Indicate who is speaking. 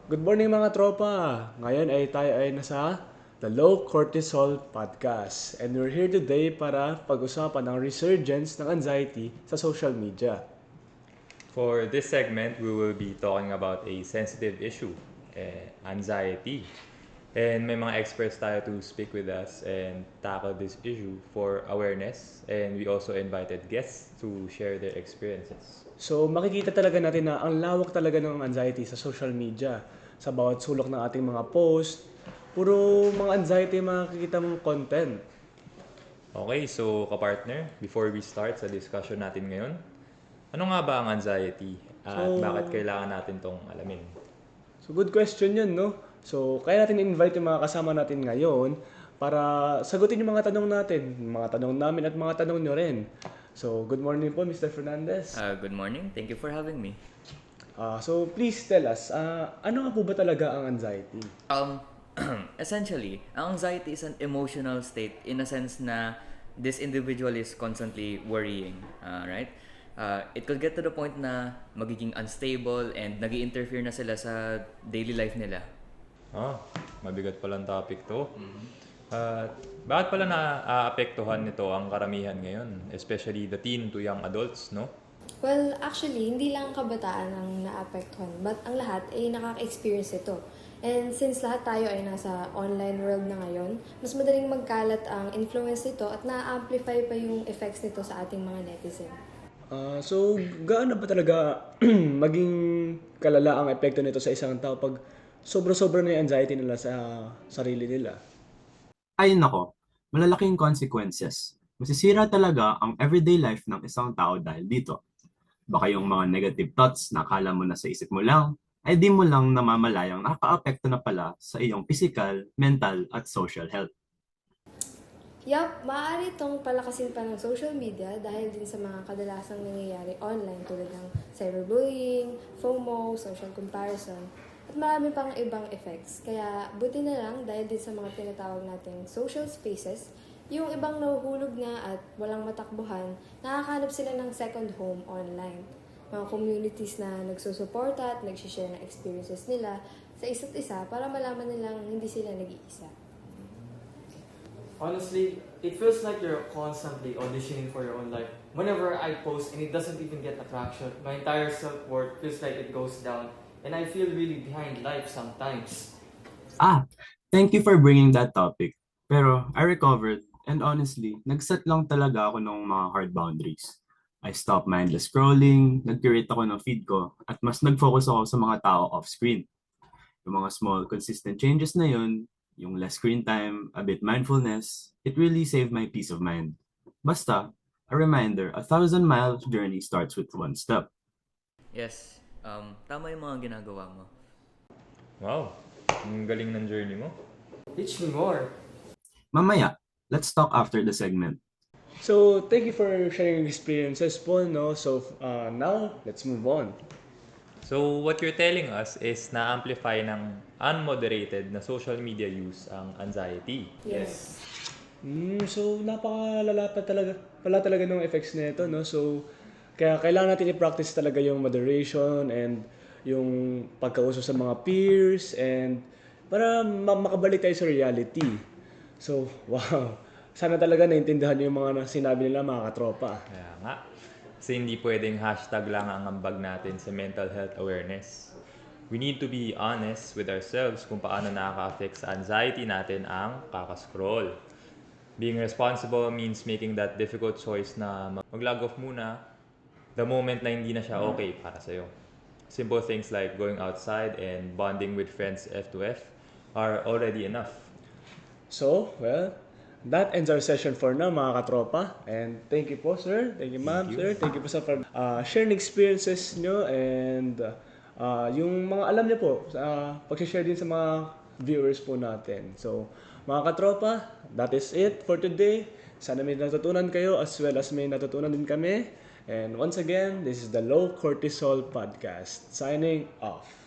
Speaker 1: Good morning mga tropa! Ngayon ay tayo ay nasa The Low Cortisol Podcast. And we're here today para pag-usapan ang resurgence ng anxiety sa social media.
Speaker 2: For this segment, we will be talking about a sensitive issue, anxiety. And may mga experts tayo to speak with us and tackle this issue for awareness. And we also invited guests to share their experiences.
Speaker 1: So makikita talaga natin na ang lawak talaga ng anxiety sa social media. Sa bawat sulok ng ating mga post, puro mga anxiety yung makikita mong content.
Speaker 2: Okay, so kapartner, before we start sa discussion natin ngayon, ano nga ba ang anxiety at bakit
Speaker 1: So,
Speaker 2: kailangan natin tong alamin?
Speaker 1: So good question yun, no? So kaya natin invite yung mga kasama natin ngayon para sagutin yung mga tanong natin, mga tanong namin at mga tanong nyo rin. So good morning po, Mr. Fernandez.
Speaker 3: Good morning. Thank you for having me.
Speaker 1: So please tell us, ano nga po ba talaga ang anxiety?
Speaker 3: Um, Essentially, ang anxiety is an emotional state in a sense na this individual is constantly worrying, right? It could get to the point na magiging unstable and nag-interfere na sila sa daily life nila.
Speaker 2: Mabigat palang topic to. At bakit pala naaapektuhan nito ang karamihan ngayon, especially the teen to young adults, no?
Speaker 4: Well, actually, hindi lang ang kabataan ang naapektuhan, but ang lahat ay nakaka-experience ito. And since lahat tayo ay nasa online world na ngayon, mas madaling magkalat ang influence nito at na-amplify pa yung effects nito sa ating mga netizen.
Speaker 1: So gaano ba talaga maging kalala ang epekto nito sa isang tao pag sobra-sobra na yung anxiety nila sa sarili nila?
Speaker 5: Ay nako, malalaking consequences. Masisira talaga ang everyday life ng isang tao dahil dito. Baka yung mga negative thoughts na akala mo na sa isip mo lang, ay di mo lang namamalayang nakaka-apekto na pala sa iyong physical, mental, at social health.
Speaker 4: Yup, maaari itong palakasin pa ng social media dahil din sa mga kadalasang nangyayari online tulad ng cyberbullying, FOMO, social comparison, at marami pang ibang effects. Kaya buti na lang dahil din sa mga tinatawag nating social spaces, yung ibang nahuhulog na at walang matakbuhan, nakakahanap sila ng second home online. Mga communities na nagsusuporta at nagsishare ng experiences nila sa isa't isa para malaman nilang hindi sila nag-iisa.
Speaker 6: Honestly, it feels like you're constantly auditioning for your own life. Whenever I post and it doesn't even get attraction, my entire self-worth feels like it goes down and I feel really behind life sometimes.
Speaker 5: Thank you for bringing that topic. Pero I recovered and honestly, nag-set lang talaga ako ng mga hard boundaries. I stopped mindless scrolling, nag-curate ako ng feed ko, at mas nag-focus ako sa mga tao off-screen. Yung mga small, consistent changes na yun, yung less screen time, a bit mindfulness, it really saved my peace of mind. Basta, a reminder, 1,000-mile journey starts with one step.
Speaker 3: Yes, tama yung mga ginagawa mo.
Speaker 2: Wow, ang galing ng journey mo.
Speaker 6: Teach me more.
Speaker 5: Mamaya, let's talk after the segment.
Speaker 1: So, thank you for sharing your experiences po, no? So, now, let's move on.
Speaker 2: So, what you're telling us is na-amplify ng unmoderated na social media use ang anxiety.
Speaker 4: Yes.
Speaker 1: So, napakalala pa talaga, pala talaga ng effects nito, no? So, kaya kailangan natin i-practice talaga yung moderation and yung pagkausap sa mga peers and para makabalik tayo sa reality. So, wow. Sana talaga naintindihan niyo yung mga sinabi nila mga katropa.
Speaker 2: Kaya nga, kasi hindi pwedeng hashtag lang ang ambag natin sa mental health awareness. We need to be honest with ourselves kung paano nakaka-affect sa anxiety natin ang kakascroll. Being responsible means making that difficult choice na mag-log off muna the moment na hindi na siya okay para sa'yo. Simple things like going outside and bonding with friends F2F are already enough.
Speaker 1: So, well, that ends our session for now mga katropa. And thank you po sir, thank you ma'am,
Speaker 2: Thank you.
Speaker 1: sir, thank you po sa sharing experiences nyo and yung mga alam niyo po, pag-share din sa mga viewers po natin. So, mga katropa, that is it for today. Sana may natutunan kayo as well as may natutunan din kami. And once again, this is the Low Cortisol Podcast. Signing off.